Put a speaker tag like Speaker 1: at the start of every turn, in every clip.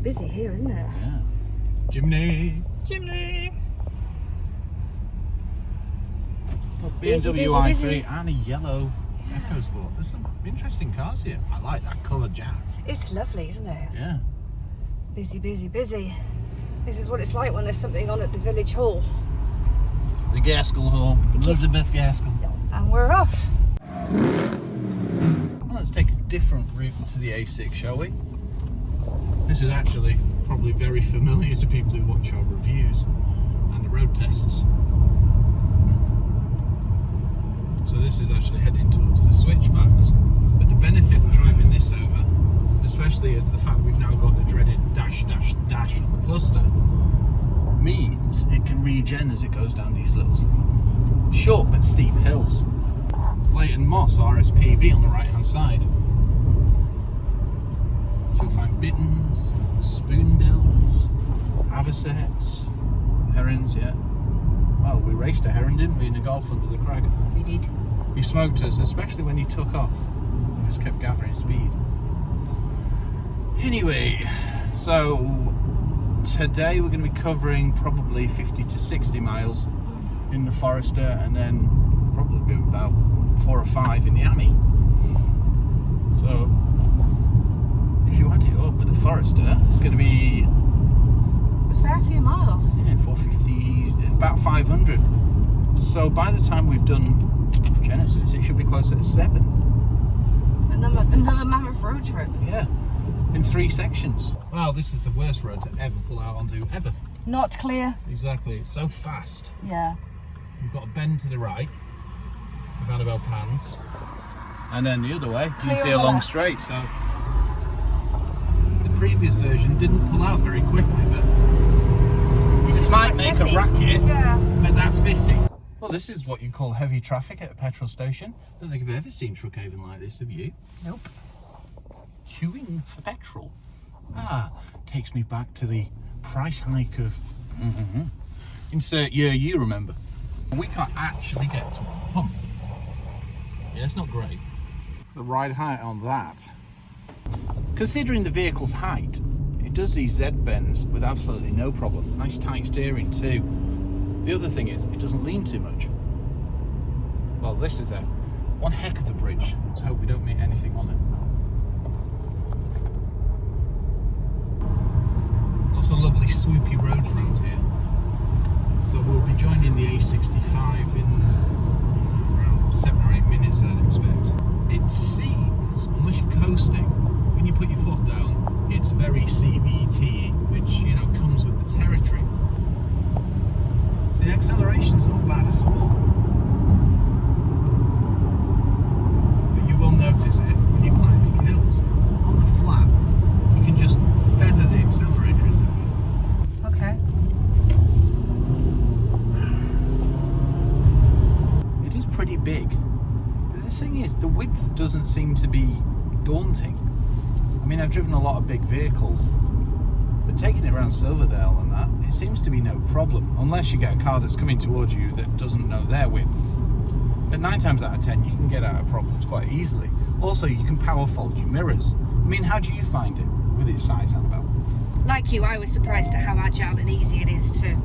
Speaker 1: busy here, isn't it?
Speaker 2: Yeah. Chimney.
Speaker 1: Chimney.
Speaker 2: Oh,
Speaker 1: Busy,
Speaker 2: BMW
Speaker 1: busy,
Speaker 2: i3 and a yellow EcoSport. There's some interesting cars here. I like that colour jazz.
Speaker 1: It's lovely, isn't it?
Speaker 2: Yeah.
Speaker 1: Busy, busy, busy. This is what it's like when there's something on at the village hall.
Speaker 2: The Gaskell Hall. Elizabeth Gaskell.
Speaker 1: And we're off.
Speaker 2: Well, let's take a different route to the A6, shall we? This is actually probably very familiar to people who watch our reviews and the road tests. So this is actually heading towards the switchbacks. But the benefit of driving this over, especially is the fact we've now got the dreaded dash on the cluster, means it can regen as it goes down these little short but steep hills. Leighton Moss RSPB on the right hand side. You'll find bitters, spoonbills, avocets, herons, yeah. Well, we raced a heron, didn't we, in a golf under the crag?
Speaker 1: We did.
Speaker 2: He smoked us, especially when he took off. He just kept gathering speed. Anyway, so today we're going to be covering probably 50 to 60 miles in the Forester, and then probably about 4 or 5 in the Ami. So if you want it up with the Forester, it's going to be
Speaker 1: A fair few miles.
Speaker 2: yeah, 450, about 500. So by the time we've done Genesis, it should be closer to 7.
Speaker 1: Another mammoth road trip.
Speaker 2: Yeah, in 3 sections. Wow, this is the worst road to ever pull out onto, ever.
Speaker 1: Not clear.
Speaker 2: Exactly, it's so fast.
Speaker 1: Yeah.
Speaker 2: You've got a bend to the right, the roundabout pans, and then the other way, you
Speaker 1: Clear
Speaker 2: can see
Speaker 1: on
Speaker 2: a
Speaker 1: the
Speaker 2: long
Speaker 1: left.
Speaker 2: straight. So the previous version didn't pull out very quickly, but
Speaker 1: This
Speaker 2: it
Speaker 1: is
Speaker 2: might
Speaker 1: quite
Speaker 2: make
Speaker 1: heavy.
Speaker 2: a racket,
Speaker 1: Yeah.
Speaker 2: but that's 50. Well, this is what you call heavy traffic at a petrol station. I don't think I've ever seen Truckhaven like this, have you?
Speaker 1: Nope.
Speaker 2: Queuing for petrol. Takes me back to the price hike of insert year you remember. We can't actually get to a pump. Yeah, it's not great. The ride height on that, considering the vehicle's height, it does these Z-bends with absolutely no problem. Nice tight steering too. The other thing is, it doesn't lean too much. Well, this is one heck of a bridge. Let's hope we don't meet anything on it. Lots of lovely swoopy roads around here. So we'll be joining the A65 in around 7 or 8 minutes, I'd expect. It seems, unless you're coasting, when you put your foot down, it's very CVT, which, you know, comes with the territory. So the acceleration's not bad at all. But you will notice it when you're climbing hills. On the flat, you can just feather the accelerator as it were.
Speaker 1: Okay.
Speaker 2: It is pretty big. But the thing is, the width doesn't seem to be daunting. I mean, I've driven a lot of big vehicles, but taking it around Silverdale and that, it seems to be no problem, unless you get a car that's coming towards you that doesn't know their width. But 9 times out of 10, you can get out of problems quite easily. Also, you can power fold your mirrors. I mean, how do you find it with its size, Annabelle?
Speaker 1: Like you, I was surprised at how agile and easy it is to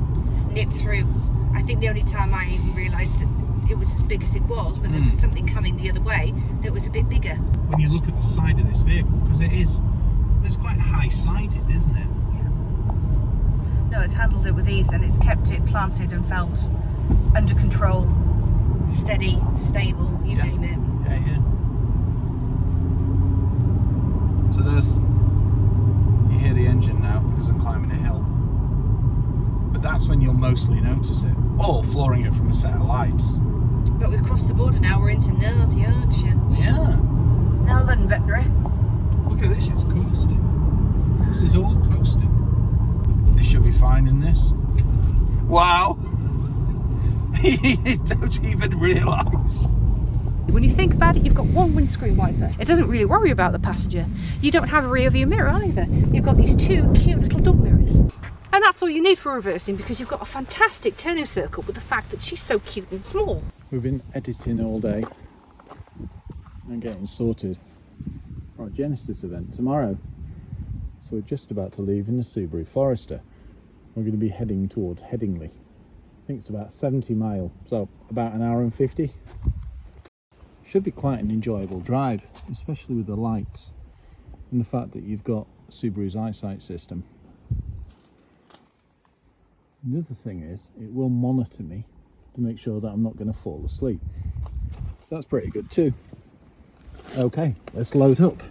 Speaker 1: nip through. I think the only time I even realised that it was as big as it was when there was something coming the other way that was a bit bigger.
Speaker 2: When you look at the side of this vehicle, because it's quite high-sided, isn't it?
Speaker 1: Yeah. No, it's handled it with ease and it's kept it planted and felt under control, steady, stable, you
Speaker 2: Yeah.
Speaker 1: name it.
Speaker 2: Yeah. So you hear the engine now because I'm climbing a hill. But that's when you'll mostly notice it. Or flooring it from a set of lights.
Speaker 1: But we've crossed the border now, we're into North Yorkshire.
Speaker 2: Yeah.
Speaker 1: Now then, veterinary.
Speaker 2: Look at this, it's coasting. This is all coasting. This should be fine in this. Wow. You don't even realise.
Speaker 3: When you think about it, you've got one windscreen wiper. It doesn't really worry about the passenger. You don't have a rear view mirror either. You've got these 2 cute little dump mirrors. And that's all you need for reversing, because you've got a fantastic turning circle with the fact that she's so cute and small.
Speaker 2: We've been editing all day and getting sorted for our Genesis event tomorrow. So we're just about to leave in the Subaru Forester. We're going to be heading towards Headingley. I think it's about 70 miles, so about an hour and 50. Should be quite an enjoyable drive, especially with the lights and the fact that you've got Subaru's eyesight system. The other thing is, it will monitor me to make sure that I'm not going to fall asleep. So that's pretty good too. Okay, let's load up.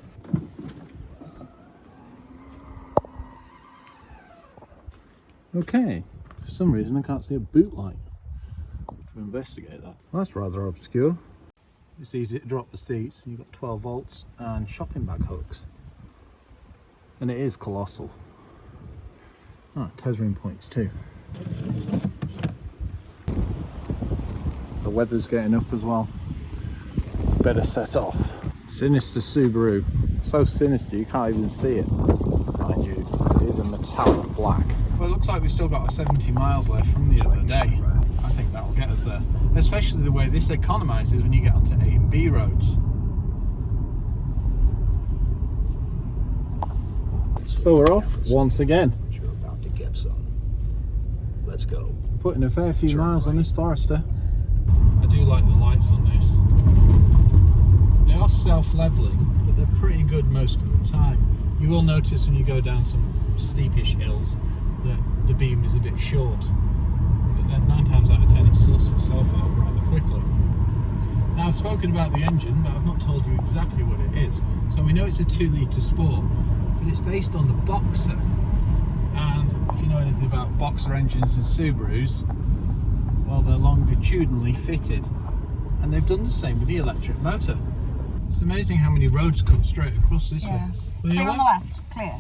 Speaker 2: Okay, for some reason I can't see a boot light to investigate that. Well, that's rather obscure. It's easy to drop the seats, and you've got 12 volts and shopping bag hooks. And it is colossal. Ah, tethering points too. The weather's getting up as well. Better set off. Sinister Subaru. So sinister you can't even see it. Mind you, it is a metallic black. Well, it looks like we've still got 70 miles left from the other day. I think that'll get us there. Especially the way this economises when you get onto A and B roads. So we're off once again.
Speaker 4: You're about to get some. Let's go.
Speaker 2: Putting a fair few miles on this Forester.
Speaker 5: I do like the lights on this. They are self-leveling, but they're pretty good most of the time. You will notice when you go down some steepish hills that the beam is a bit short, but then 9 times out of 10 it sorts itself out rather quickly. Now, I've spoken about the engine, but I've not told you exactly what it is. So we know it's a 2-litre Sport, but it's based on the Boxer. And if you know anything about Boxer engines and Subarus, well, they're longitudinally fitted, and they've done the same with the electric motor. It's amazing how many roads cut straight across this one.
Speaker 1: Clear on the left. Clear.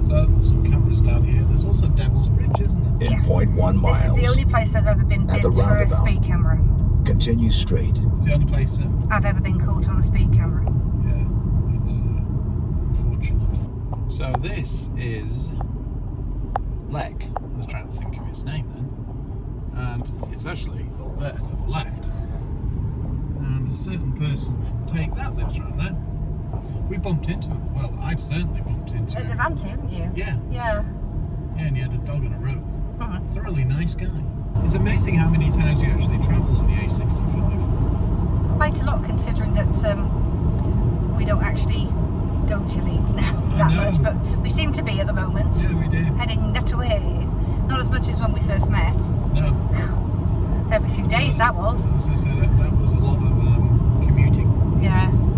Speaker 5: So, some cameras down here. There's also Devil's Bridge, isn't there?
Speaker 4: In 0.1 miles.
Speaker 1: This is the only place I've ever been
Speaker 4: At the
Speaker 1: pinned for a
Speaker 4: roundabout.
Speaker 1: speed camera.
Speaker 4: Continue straight.
Speaker 5: It's the only place that,
Speaker 1: I've ever been caught on a speed camera.
Speaker 5: yeah, it's unfortunate. So this is Lek. I was trying to think of its name then. And it's actually up there to the left. And a certain person from Take That lives around there. We bumped into him. Well, I've certainly bumped into
Speaker 1: At
Speaker 5: him.
Speaker 1: Levante, haven't you?
Speaker 5: Yeah,
Speaker 1: Yeah.
Speaker 5: and he had a dog on a rope.
Speaker 1: Mhm.
Speaker 5: Thoroughly nice guy. It's amazing how many times you actually travel on the A65.
Speaker 1: Quite a lot, considering that we don't actually go to Leeds now
Speaker 5: I
Speaker 1: that
Speaker 5: know.
Speaker 1: much, but we seem to be at the moment.
Speaker 5: Yeah, we do.
Speaker 1: Heading that way. Not as much as when we first met.
Speaker 5: No,
Speaker 1: Every few days that was.
Speaker 5: I was going to say that was a lot of commuting.
Speaker 1: Yes.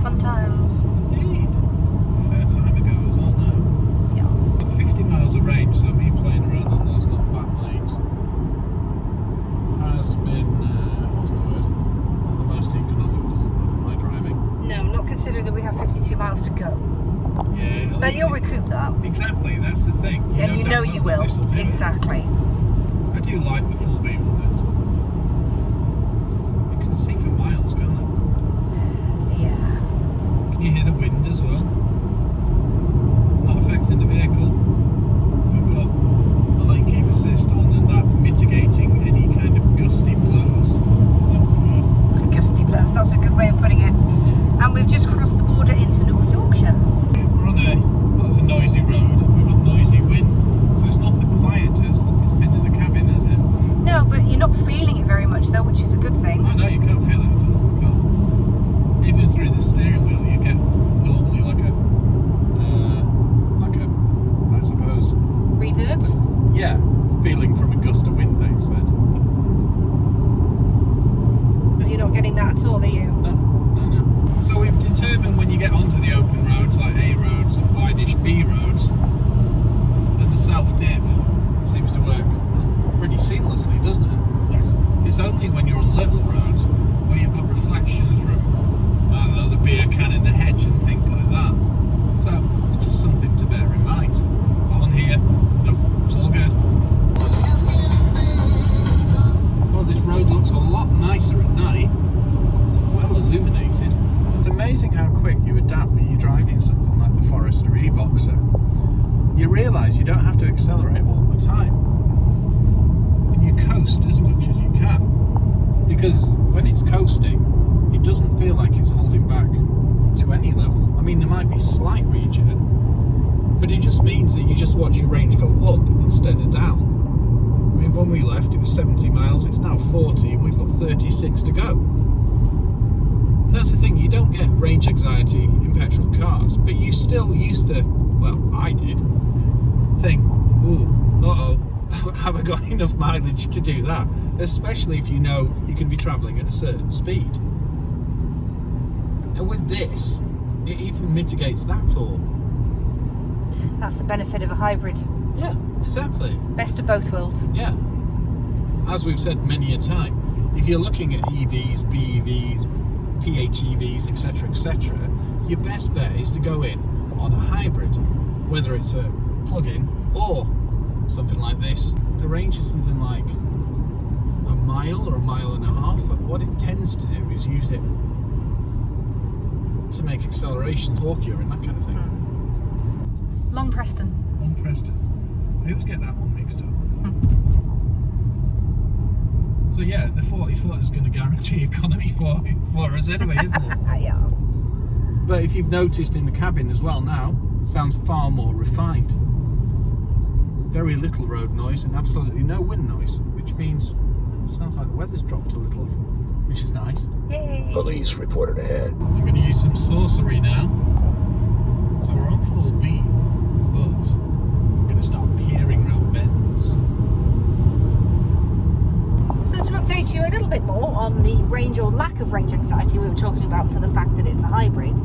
Speaker 1: Fun times.
Speaker 5: Indeed. Fair time ago as well now.
Speaker 1: Yes.
Speaker 5: 50 miles of range, so me playing around on those little back lanes has been, what's the word? Not the most economical of my driving.
Speaker 1: No, not considering that we have 52 miles to go.
Speaker 5: Yeah.
Speaker 1: But you'll recoup that.
Speaker 5: Exactly, that's the thing.
Speaker 1: And you know you will. Exactly.
Speaker 5: I do like the full beam on this. You can see for miles, can't you?
Speaker 1: Yeah.
Speaker 5: Can you hear the wind as well? Not affecting the vehicle. We've got the lane keep assist on, and that's mitigating any kind of gusty blows, if that's the word.
Speaker 1: Gusty blows, that's a good way of putting it. And we've just crossed the border into North Yorkshire.
Speaker 5: We're on it's a noisy road, and we've got noisy wind, so it's not the quietest it's been in the cabin, is it?
Speaker 1: No, but you're not feeling it very much though, which is a good thing.
Speaker 5: I know, you can't feel it at all. You can't. Even through the steering wheel, you get normally like a, I suppose,
Speaker 1: Reverb?
Speaker 5: yeah, feeling from a gust of wind, I expect.
Speaker 1: But you're not getting that at all, are you?
Speaker 5: No. So we've determined when you get onto the open roads like A roads and wideish B roads, then the self-dip seems to work pretty seamlessly, doesn't it?
Speaker 1: Yes.
Speaker 5: It's only when you're on little roads where you've got reflections from, I don't know, the beer can in the hedge and things like that. So it's just something to bear in mind. But on here, nope, it's all good. Well, this road looks a lot nicer at night. It's well illuminated. It's amazing how quick you adapt when you're driving something like the Forester eBoxer. You realise you don't have to accelerate all the time. And you coast as much as you can. Because when it's coasting, it doesn't feel like it's holding back to any level. I mean, there might be slight regen, but it just means that you just watch your range go up instead of down. I mean, when we left, it was 70 miles, it's now 40, and we've got 36 to go. That's the thing, you don't get range anxiety in petrol cars, but you still used to, well, I did, think, ooh, uh-oh, have I got enough mileage to do that? Especially if you know you can be travelling at a certain speed. And with this, it even mitigates that thought.
Speaker 3: That's the benefit of a hybrid.
Speaker 5: Yeah, exactly.
Speaker 3: Best of both worlds.
Speaker 5: Yeah. As we've said many a time, if you're looking at EVs, BEVs, PHEVs, etc., your best bet is to go in on a hybrid, whether it's a plug-in or something like this. The range is something like a mile or a mile and a half, but what it tends to do is use it to make acceleration torquier and that kind of thing.
Speaker 3: Long Preston.
Speaker 5: Long Preston. I always get that one mixed up. So yeah, the 40 foot is going to guarantee economy for us anyway, isn't it?
Speaker 3: Yes.
Speaker 5: But if you've noticed in the cabin as well now, it sounds far more refined. Very little road noise and absolutely no wind noise, which means it sounds like the weather's dropped a little, which is nice.
Speaker 3: Yay.
Speaker 4: Police reported ahead.
Speaker 5: I'm going to use some sorcery now. So we're on full beam, but I'm going to start peering around bends.
Speaker 3: So to update you a little bit more on the range or lack of range anxiety we were talking about for the fact that it's a hybrid,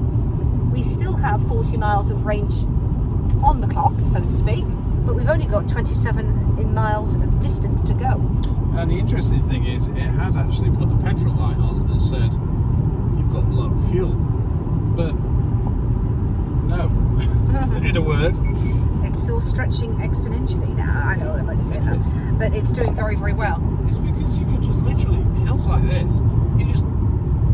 Speaker 3: we still have 40 miles of range on the clock, so to speak, but we've only got 27 miles of distance to go.
Speaker 5: And the interesting thing is, it has actually put the petrol light on and said, you've got low fuel. But no, in a word.
Speaker 3: It's still stretching exponentially now. I know I'm only saying that, but it's doing very, very well.
Speaker 5: It's because you can just literally, hills like this, you just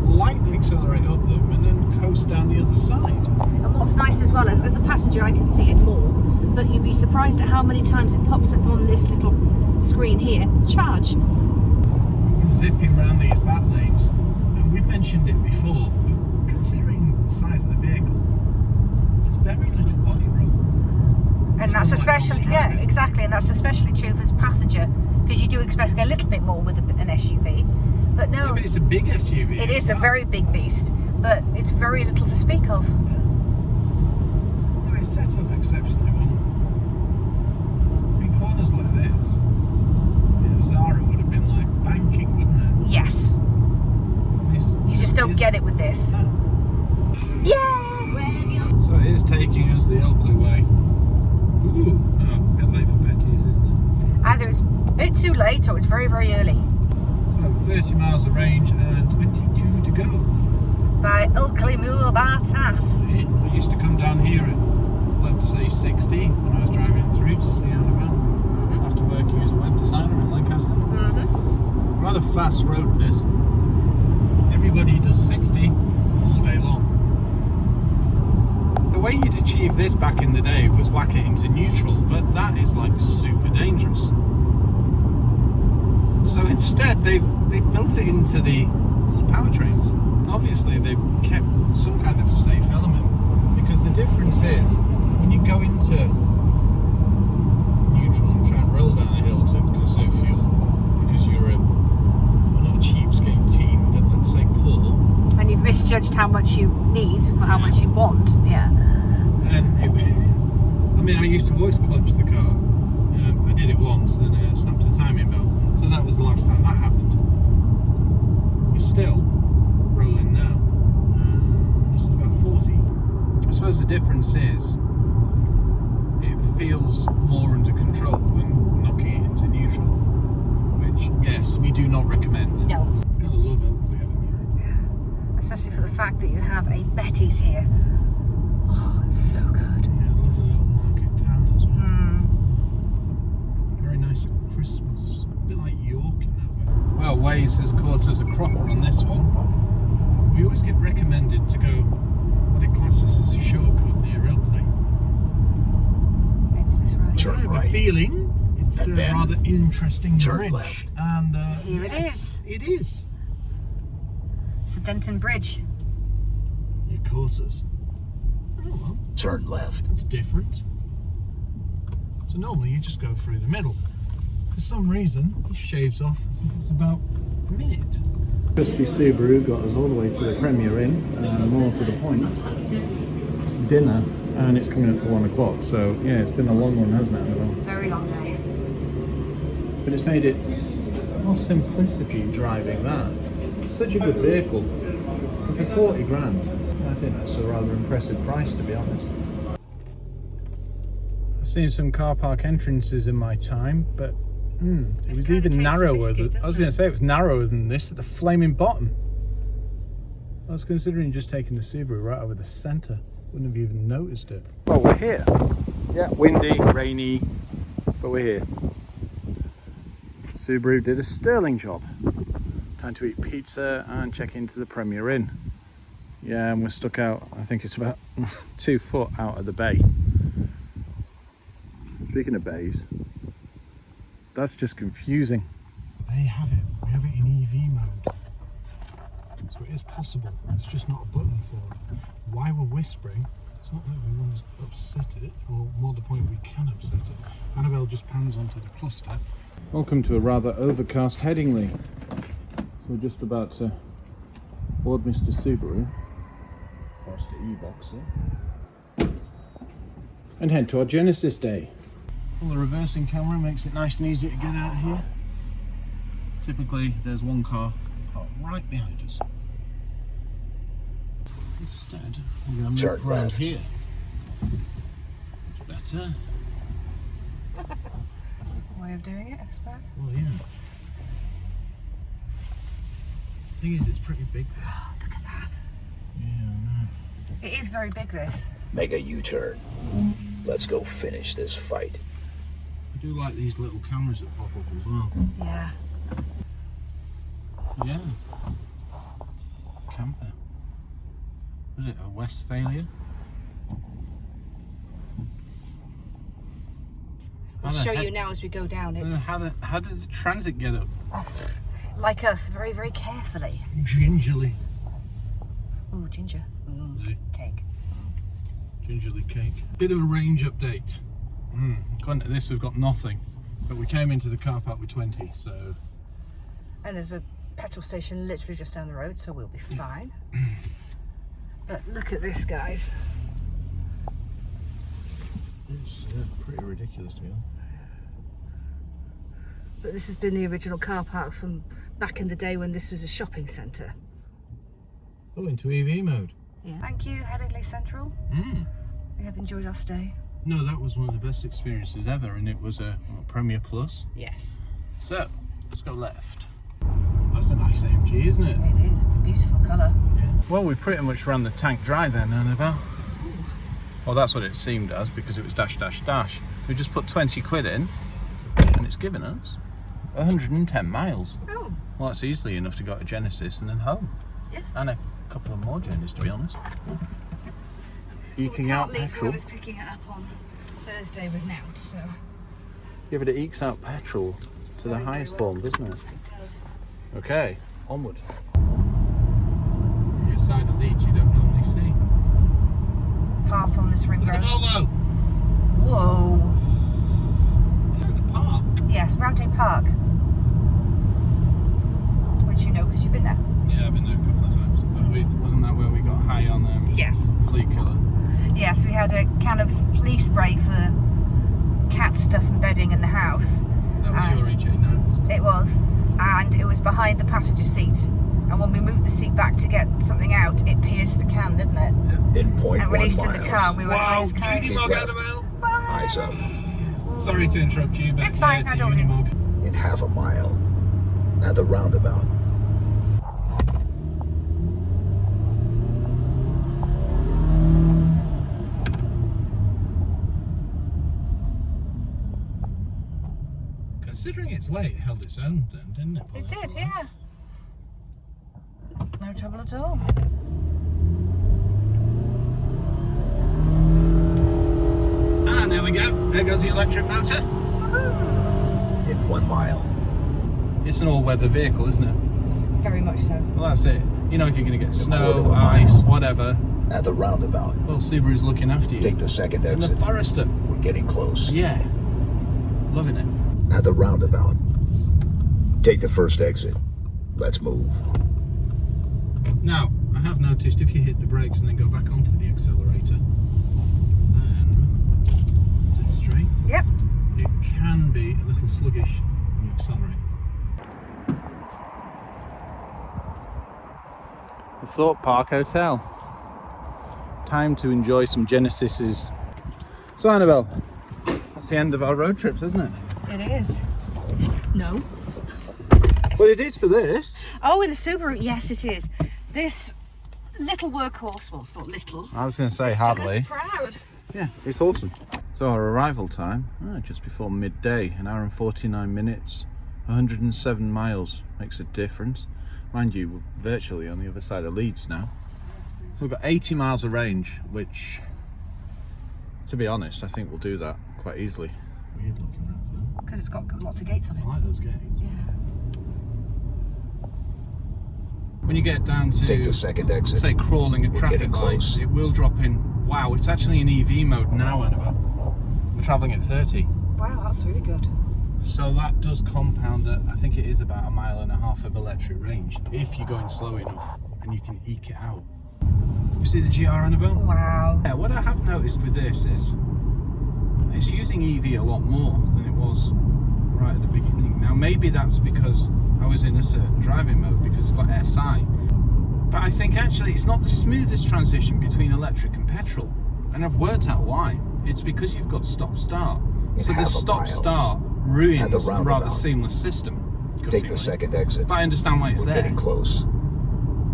Speaker 5: lightly accelerate up them and then coast down the other side.
Speaker 3: And what's nice as well, as a passenger I can see it more, but you'd be surprised at how many times it pops up on this little screen here, charge.
Speaker 5: I'm zipping around these back lanes, and we've mentioned it before, but considering the size of the vehicle, there's very little body room.
Speaker 3: And that's especially, yeah, exactly, and that's especially true for a passenger, because you do expect to get a little bit more with an SUV, but no.
Speaker 5: Yeah, but it's a big SUV.
Speaker 3: It is a very big beast, but it's very little to speak of.
Speaker 5: Yeah. No, it's set up exceptionally well. In corners like this, Zara would have been like banking, wouldn't it?
Speaker 3: Yes. You just don't get it with this.
Speaker 5: No.
Speaker 3: Yay!
Speaker 5: So it is taking us the Ilkley way. Ooh, oh, a bit late for Betty's, isn't it?
Speaker 3: Either it's a bit too late or it's very, very early.
Speaker 5: So 30 miles of range and 22 to go.
Speaker 3: By Ilkley Moor Bartat.
Speaker 5: So I used to come down here at, let's say, 60 when I was driving through to see Annabelle after working as a web designer in Lancaster. Rather fast road this. Everybody does 60 all day long. The way you'd achieve this back in the day was whack it into neutral, but that is like super dangerous. So instead they've built it into the powertrains. Obviously they've kept some kind of safe element, because the difference is when you go into neutral and try and roll down a hill to conserve fuel, because you're not a cheapskate team, but let's say poor,
Speaker 3: And you've misjudged how much you need for how much you want. Yeah.
Speaker 5: and I mean, I used to voice clutch the car. I did it once and snapped a timing belt, so that was the last time that happened. We're still rolling now. This is about 40. I suppose the difference is it feels more under control than knocking it into neutral, which, yes, we do not recommend.
Speaker 3: No.
Speaker 5: Gotta love Ilkley, haven't you?
Speaker 3: Especially for the fact that you have a Betty's here. Oh, it's so good.
Speaker 5: Yeah, lovely little market town as well. Very nice at Christmas. A bit like York in that way. Well, Waze has caught us a cropper on this one. We always get recommended to go what it classes as a shortcut near Ilkley.
Speaker 3: It's this right.
Speaker 4: Turn
Speaker 5: I have
Speaker 4: right.
Speaker 5: a feeling it's
Speaker 4: And
Speaker 5: a
Speaker 4: then
Speaker 5: rather interesting
Speaker 4: turn
Speaker 5: bridge.
Speaker 4: left.
Speaker 5: And
Speaker 3: Here it
Speaker 5: yes, it is. For
Speaker 1: Denton Bridge.
Speaker 5: You caught us. Oh, well,
Speaker 4: Turn left.
Speaker 5: that's different. So normally you just go through the middle. For some reason, he shaves off. It's about a minute. Trusty Subaru got us all the way to the Premier Inn, and more to the point, dinner, and it's coming up to 1 o'clock. So yeah, it's been a long one, hasn't it, Annabelle?
Speaker 1: Very long day.
Speaker 5: But it's made it more simplicity driving that. It's such a good vehicle. And for 40 grand, I think that's a rather impressive price, to be honest. I've seen some car park entrances in my time, but it was even narrower. I was going to say it was narrower than this at the flaming bottom. I was considering just taking the Subaru right over the centre. Wouldn't have even noticed it. Well, we're here. Yeah, windy, rainy, but we're here. Subaru did a sterling job. Time to eat pizza and check into the Premier Inn. Yeah, and we're stuck out, I think it's about 2 foot out of the bay. Speaking of bays, that's just confusing. There you have it. We have it in EV mode. So it is possible. It's just not a button for it. Why we're whispering, it's not that we want to upset it, or more to the point, we can upset it. Annabelle just pans onto the cluster. Welcome to a rather overcast Headingley. So we're just about to board Mr. Subaru, Forester eBoxer, and head to our Genesis Day. Well, the reversing camera makes it nice and easy to get out here. Typically, there's one car parked right behind us. Instead, we're going to move around here. It's better.
Speaker 1: Way of doing it, I suppose.
Speaker 5: Well, yeah. The thing is, it's pretty big.
Speaker 1: Look at that.
Speaker 5: Yeah, I know.
Speaker 1: It is very big, this.
Speaker 4: Make a U-turn. Let's go finish this fight.
Speaker 5: I do like these little cameras that pop up as well.
Speaker 1: Yeah.
Speaker 5: Yeah. Camper. Was it a Westphalia?
Speaker 1: I'll show you now as we go down. It's
Speaker 5: How did the transit get up?
Speaker 1: like us, very, very carefully.
Speaker 5: Gingerly.
Speaker 1: Ooh, ginger. Cake.
Speaker 5: Gingerly cake. Bit of a range update. According to this, we've got nothing. But we came into the car park with 20, so...
Speaker 1: And there's a petrol station literally just down the road, so we'll be fine. But look at this, guys.
Speaker 5: It's pretty ridiculous, to be honest.
Speaker 1: But this has been the original car park from back in the day when this was a shopping centre.
Speaker 5: Oh, into EV mode.
Speaker 1: Yeah. Thank you, Headingley Central. We have enjoyed our stay.
Speaker 5: No, that was one of the best experiences ever, and it was a Premier Plus.
Speaker 1: Yes.
Speaker 5: So, let's go left. That's a nice AMG, isn't it?
Speaker 1: It is. Beautiful colour.
Speaker 5: Yeah. Well, we pretty much ran the tank dry then, Annabelle. Well, that's what it seemed as, because it was dash, dash, dash. We just put 20 quid in, and it's given us 110 miles.
Speaker 1: Oh.
Speaker 5: Well, that's easily enough to go to Genesis and then home.
Speaker 1: Yes.
Speaker 5: And a couple of more journeys, to be honest. Eking
Speaker 1: We
Speaker 5: out
Speaker 1: can't leave
Speaker 5: petrol.
Speaker 1: whoever's picking it up on Thursday with Nout, so...
Speaker 5: Yeah, but it ekes out petrol to the highest form, doesn't it?
Speaker 1: It does.
Speaker 5: Okay, onward. Your side of Leeds you don't normally see.
Speaker 1: Parked on this ring
Speaker 5: Look at
Speaker 1: road.
Speaker 5: the Volvo!
Speaker 1: Whoa.
Speaker 5: Yeah, the park.
Speaker 1: Yes, Roundhay Park. Which you know because you've been there.
Speaker 5: Yeah, I've been there a couple of times. But wasn't that where we got high on
Speaker 1: Yes.
Speaker 5: Fleet Killer?
Speaker 1: Yes, we had a can of police spray for cat stuff and bedding in the house.
Speaker 5: That was your EJ9, wasn't it?
Speaker 1: It was. And it was behind the passenger seat. And when we moved the seat back to get something out, it pierced the can, didn't it?
Speaker 5: Yeah.
Speaker 4: In 0.1
Speaker 1: And released in
Speaker 4: miles.
Speaker 1: the car. We were high as kites.
Speaker 5: Unimog,
Speaker 4: Left.
Speaker 5: Annabelle!
Speaker 4: Eyes up.
Speaker 5: Sorry to interrupt you, but
Speaker 1: It's fine,
Speaker 5: yeah,
Speaker 1: I
Speaker 5: it's
Speaker 1: don't
Speaker 5: Unimog.
Speaker 4: In half a mile. At the roundabout.
Speaker 5: Considering its weight, it held its own then, didn't it?
Speaker 1: It did, yeah. No trouble at all.
Speaker 5: And there we go. There goes the electric motor.
Speaker 4: In 1 mile.
Speaker 5: It's an all-weather vehicle, isn't it?
Speaker 1: Very much so.
Speaker 5: Well, that's it.
Speaker 2: You know, if you're going to get
Speaker 4: quarter
Speaker 2: snow,
Speaker 4: of a
Speaker 2: ice,
Speaker 4: mile.
Speaker 2: whatever.
Speaker 4: At the roundabout,
Speaker 2: Well, Subaru's looking after you.
Speaker 4: take the second
Speaker 2: And the
Speaker 4: exit.
Speaker 2: Forester.
Speaker 4: We're getting close.
Speaker 2: Yeah. Loving it.
Speaker 4: At the roundabout, take the first exit. Let's move.
Speaker 5: Now, I have noticed if you hit the brakes and then go back onto the accelerator, then, is it straight?
Speaker 1: Yep.
Speaker 5: It can be a little sluggish when you accelerate.
Speaker 2: The Thorpe Park Hotel. Time to enjoy some Genesises. So Annabelle, that's the end of our road trips, isn't it?
Speaker 1: It is. No.
Speaker 2: Well, it is for this.
Speaker 1: Oh, in the Subaru, yes, it is. This little workhorse, well, it's not little.
Speaker 2: I was going to say
Speaker 1: It's
Speaker 2: hardly.
Speaker 1: just proud.
Speaker 2: Yeah, it's awesome. So our arrival time, just before midday, 1 hour and 49 minutes, 107 miles. Makes a difference. Mind you, we're virtually on the other side of Leeds now. So we've got 80 miles of range, which, to be honest, I think we'll do that quite easily.
Speaker 5: Weird looking road.
Speaker 1: Because it's got lots of gates on
Speaker 5: I
Speaker 1: it.
Speaker 5: like those gates.
Speaker 1: Yeah.
Speaker 2: When you get down to,
Speaker 4: Take the second exit.
Speaker 2: say, crawling at
Speaker 4: We're
Speaker 2: traffic
Speaker 4: getting
Speaker 2: lights,
Speaker 4: close.
Speaker 2: it will drop in. Wow, it's actually in EV mode now, Annabelle. We're travelling at 30.
Speaker 1: Wow, that's really good.
Speaker 2: So that does compound at, I think it is about 1.5 miles of electric range, if you're going slow enough and you can eke it out. You see the GR, Annabelle?
Speaker 1: Wow.
Speaker 2: Yeah, what I have noticed with this is it's using EV a lot more than it was right at the beginning. Now maybe that's because I was in a certain driving mode because it's got SI. But I think actually it's not the smoothest transition between electric and petrol. And I've worked out why. It's because you've got stop-start. So the
Speaker 4: half a
Speaker 2: stop-start
Speaker 4: At
Speaker 2: ruins
Speaker 4: the
Speaker 2: a rather
Speaker 4: roundabout.
Speaker 2: seamless system.
Speaker 4: Take the
Speaker 2: guttingly.
Speaker 4: second exit.
Speaker 2: But I understand why it's
Speaker 4: We're
Speaker 2: there.
Speaker 4: getting close.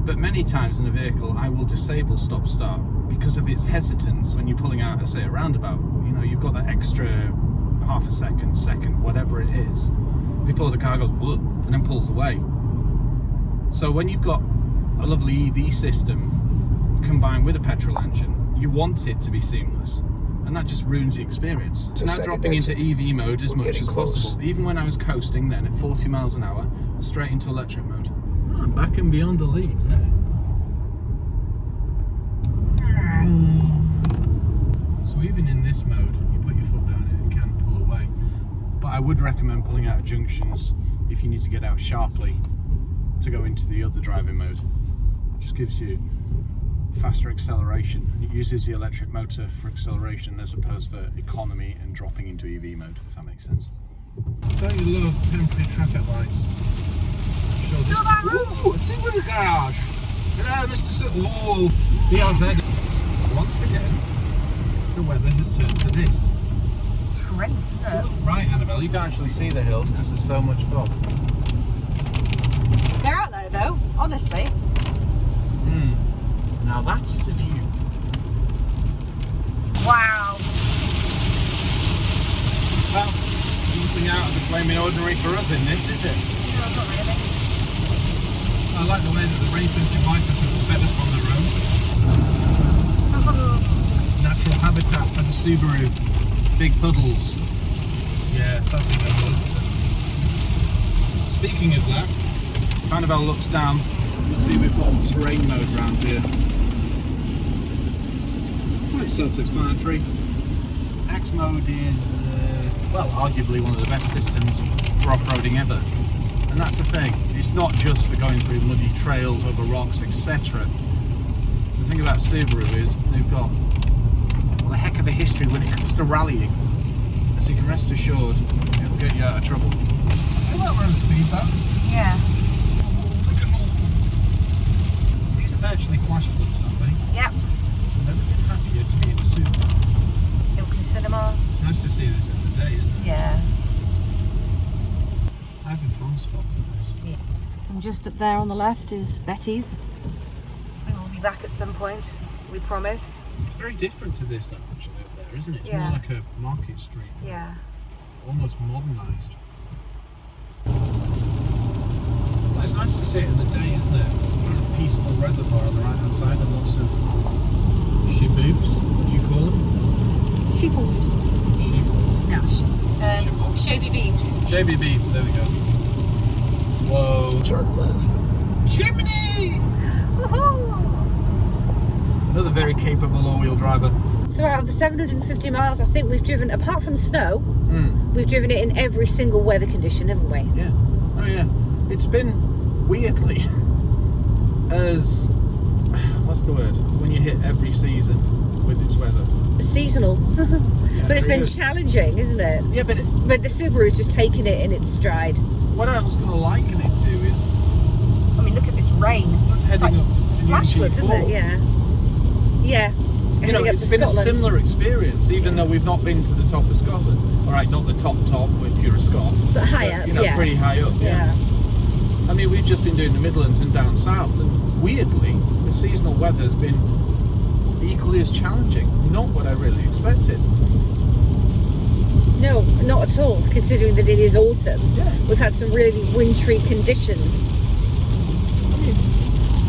Speaker 2: But many times in a vehicle, I will disable stop-start because of its hesitance when you're pulling out, say, a roundabout. You know, you've got that extra half a second, whatever it is, before the car goes whoop and then pulls away. So when you've got a lovely EV system combined with a petrol engine, you want it to be seamless, and that just ruins the experience. So
Speaker 4: The
Speaker 2: now
Speaker 4: second
Speaker 2: dropping into
Speaker 4: exit.
Speaker 2: EV mode as
Speaker 4: We're
Speaker 2: much
Speaker 4: getting
Speaker 2: as
Speaker 4: close.
Speaker 2: possible. Even when I was coasting then at 40 miles an hour, straight into electric mode. Back and beyond the Leeds, eh? So even in this mode, you put your foot down and it can pull away. But I would recommend pulling out of junctions if you need to get out sharply to go into the other driving mode. It just gives you faster acceleration. It uses the electric motor for acceleration as opposed for economy and dropping into EV mode, if that makes sense.
Speaker 5: Don't you love temporary traffic lights? Sure, this-
Speaker 1: Subaru!
Speaker 5: Ooh, Subaru garage! Hello, Mr. Ooh, BRZ. Once again, the weather has turned to this.
Speaker 1: It's horrendous, isn't it?
Speaker 2: Right, Annabelle, you can actually see the hills because there's so much fog.
Speaker 1: They're out there, though, honestly.
Speaker 2: Now that is the view.
Speaker 1: Wow.
Speaker 2: Well, nothing out of the flaming ordinary for us in this, is it?
Speaker 1: No, not really.
Speaker 5: I like the way that the rain-sensitive wipers have sped up on their own. Natural habitat for the Subaru.
Speaker 2: Big puddles.
Speaker 5: Yeah, something like that.
Speaker 2: Speaking of that, if Annabelle looks down, you'll see we've got terrain mode around here. Quite self-explanatory. X mode is, well, arguably one of the best systems for off-roading ever. And that's the thing, it's not just for going through muddy trails over rocks, etc. The thing about Subaru is they've got a heck of a history when it comes to rallying. So you can rest assured it'll get you out of trouble.
Speaker 5: I like we're on speed though.
Speaker 1: Yeah.
Speaker 5: These are virtually flash floods, aren't they?
Speaker 1: Yep.
Speaker 5: I've never been happier to be in a Subaru.
Speaker 1: Ilkley Cinema.
Speaker 5: Nice to see this in the day, isn't it?
Speaker 1: Yeah.
Speaker 5: I have a fond spot for this.
Speaker 1: And just up there on the left is Betty's. We will be back at some point, we promise.
Speaker 5: It's very different to this actually up there, isn't it? It's
Speaker 1: Yeah.
Speaker 5: more like a market street,
Speaker 1: Yeah.
Speaker 5: almost modernised. Well, it's nice to see it in the day, isn't it? A peaceful reservoir on the right hand side and lots of shiboops, what do you call them?
Speaker 1: Sheeples.
Speaker 5: Sheep.
Speaker 1: No,
Speaker 5: Sheeples.
Speaker 1: Shavy Beams.
Speaker 5: JB Beeps, there we go. Whoa.
Speaker 4: Turn left.
Speaker 5: Jiminy! Another very capable all-wheel driver.
Speaker 1: So out of the 750 miles I think we've driven, apart from snow, we've driven it in every single weather condition, haven't we?
Speaker 5: Yeah. Oh yeah. It's been weirdly as what's the word? When you hit every season with its weather.
Speaker 1: Seasonal.
Speaker 5: Yeah,
Speaker 1: But it's been
Speaker 5: good.
Speaker 1: challenging, isn't it?
Speaker 5: Yeah, but
Speaker 1: But the Subaru's just taking it in its stride.
Speaker 5: what I was going to liken it to is
Speaker 1: I mean, look at this rain.
Speaker 5: us heading up to
Speaker 1: Flash floods, isn't it?
Speaker 5: UG4.
Speaker 1: Yeah. Yeah.
Speaker 5: You know,
Speaker 1: Heading up
Speaker 5: it's
Speaker 1: to
Speaker 5: been
Speaker 1: Scotland.
Speaker 5: a similar experience, even though we've not been to the top of Scotland. All right, not the top, if you're a Scot.
Speaker 1: But high up,
Speaker 5: You know,
Speaker 1: yeah.
Speaker 5: pretty high up.
Speaker 1: Yeah.
Speaker 5: I mean, we've just been doing the Midlands and down south, and weirdly, the seasonal weather has been equally as challenging. Not what I really expected.
Speaker 1: No, not at all, considering that it is autumn.
Speaker 5: Yeah.
Speaker 1: We've had some really wintry conditions.
Speaker 5: I mean,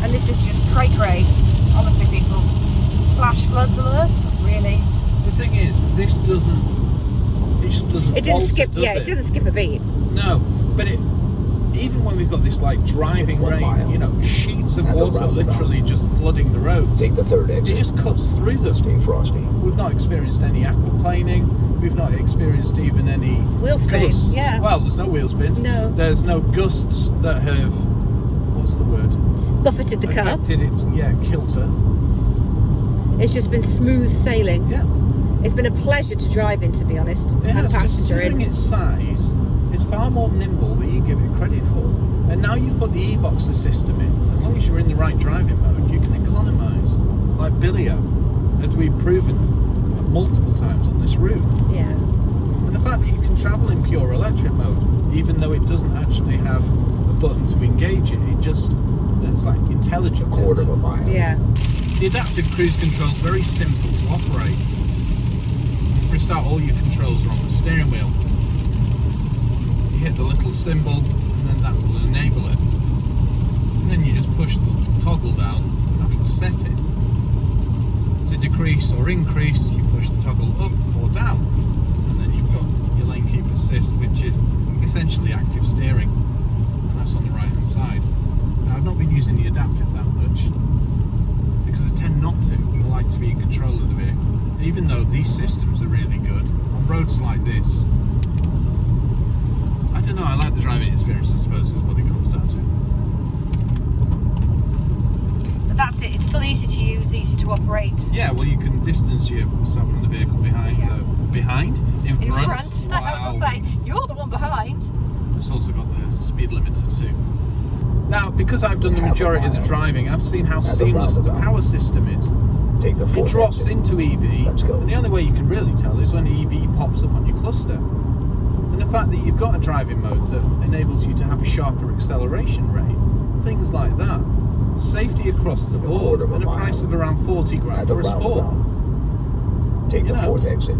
Speaker 1: And this is just cray-cray. Honestly, people. Flash floods alert? Really?
Speaker 5: the thing is, this doesn't.
Speaker 1: It didn't
Speaker 5: falter,
Speaker 1: skip,
Speaker 5: does
Speaker 1: it didn't skip a beat.
Speaker 5: No, but even when we've got this like driving
Speaker 4: In 1
Speaker 5: rain,
Speaker 4: mile.
Speaker 5: you know, sheets of
Speaker 4: At the
Speaker 5: water
Speaker 4: roundabout.
Speaker 5: literally just flooding the roads.
Speaker 4: Take the third
Speaker 5: It
Speaker 4: exit.
Speaker 5: just cuts through them.
Speaker 4: Stay frosty.
Speaker 5: We've not experienced any aquaplaning. We've not experienced even any
Speaker 1: Wheel spin,
Speaker 5: gusts.
Speaker 1: yeah.
Speaker 5: Well, there's no wheel spins.
Speaker 1: No.
Speaker 5: There's no gusts that have, what's the word?
Speaker 1: Buffeted the car.
Speaker 5: Affected its, kilter.
Speaker 1: It's just been smooth sailing.
Speaker 5: Yeah.
Speaker 1: It's been a pleasure to drive in, to be honest.
Speaker 5: It
Speaker 1: And a
Speaker 5: has,
Speaker 1: passenger
Speaker 5: considering
Speaker 1: in.
Speaker 5: its size, it's far more nimble than you give it credit for. And now you've put the eBoxer system in. As long as you're in the right driving mode, you can economise. Like Billio, as we've proven multiple times on this route.
Speaker 1: Yeah.
Speaker 5: And the fact that you can travel in pure electric mode, even though it doesn't actually have a button to engage it, it's like intelligent.
Speaker 4: A quarter of
Speaker 5: isn't
Speaker 4: a mile.
Speaker 1: Yeah.
Speaker 5: The adaptive cruise control is very simple to operate. For a start, all your controls are on the steering wheel. You hit the little symbol, and then that will enable it. And then you just push the toggle down and set it. To decrease or increase, you push the toggle up or down. And then you've got your lane keep assist, which is essentially active steering. And that's on the right hand side. Now, I've not been using the adaptive that much, because I tend not to. I like to be in control of the vehicle. Even though these systems are really good, on roads like this, I don't know, I like the driving experience, I suppose, is what it comes down to.
Speaker 1: But that's it. It's still easy to use, easy to operate.
Speaker 5: Yeah, well, you can distance yourself from the vehicle behind.
Speaker 1: Yeah.
Speaker 5: So behind?
Speaker 1: In front.
Speaker 5: Wow.
Speaker 1: I was going to say, you're the one behind.
Speaker 5: It's also got the speed limiter too. Now, because I've done the majority of the driving, I've seen how seamless the power system is.
Speaker 4: Take the
Speaker 5: It
Speaker 4: fourth
Speaker 5: drops
Speaker 4: exit.
Speaker 5: into EV,
Speaker 4: Let's go.
Speaker 5: and the only way you can really tell is when EV pops up on your cluster. And the fact that you've got a driving mode that enables you to have a sharper acceleration rate, things like that. Safety across the board,
Speaker 4: quarter of a
Speaker 5: and a
Speaker 4: mile.
Speaker 5: price of around 40 grand
Speaker 4: At the
Speaker 5: for a sport.
Speaker 4: roundabout. Take the
Speaker 5: You know,
Speaker 4: fourth exit.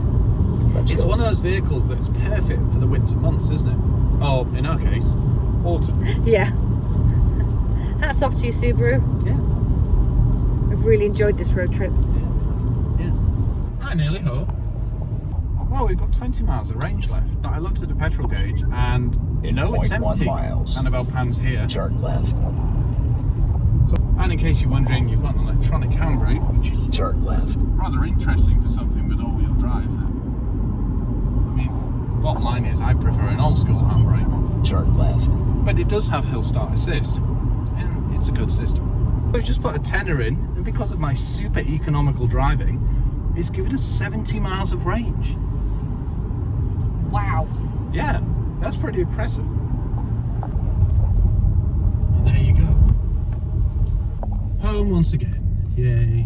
Speaker 4: Let's
Speaker 5: It's
Speaker 4: go.
Speaker 5: one of those vehicles that's perfect for the winter months, isn't it? Oh, in our case, autumn.
Speaker 1: Yeah. Hats off to you, Subaru.
Speaker 5: Yeah.
Speaker 1: I've really enjoyed this road trip.
Speaker 5: Yeah. I nearly hope. Well, we've got 20 miles of range left, but I looked at the petrol gauge and
Speaker 4: In
Speaker 5: no, it's
Speaker 4: 0.1
Speaker 5: empty.
Speaker 4: miles.
Speaker 5: Annabelle Pan's here.
Speaker 4: Turn left.
Speaker 5: So, and in case you're wondering, you've got an electronic handbrake, which is
Speaker 4: Turn left.
Speaker 5: rather interesting for something with all-wheel drive. I mean, bottom line is I prefer an old-school handbrake,
Speaker 4: Turn left.
Speaker 5: but it does have hill start assist, and it's a good system. We've just put a tenner in, and because of my super economical driving, it's given us 70 miles of range.
Speaker 1: Wow.
Speaker 5: Yeah, that's pretty impressive. And there you go. Home once again. Yay.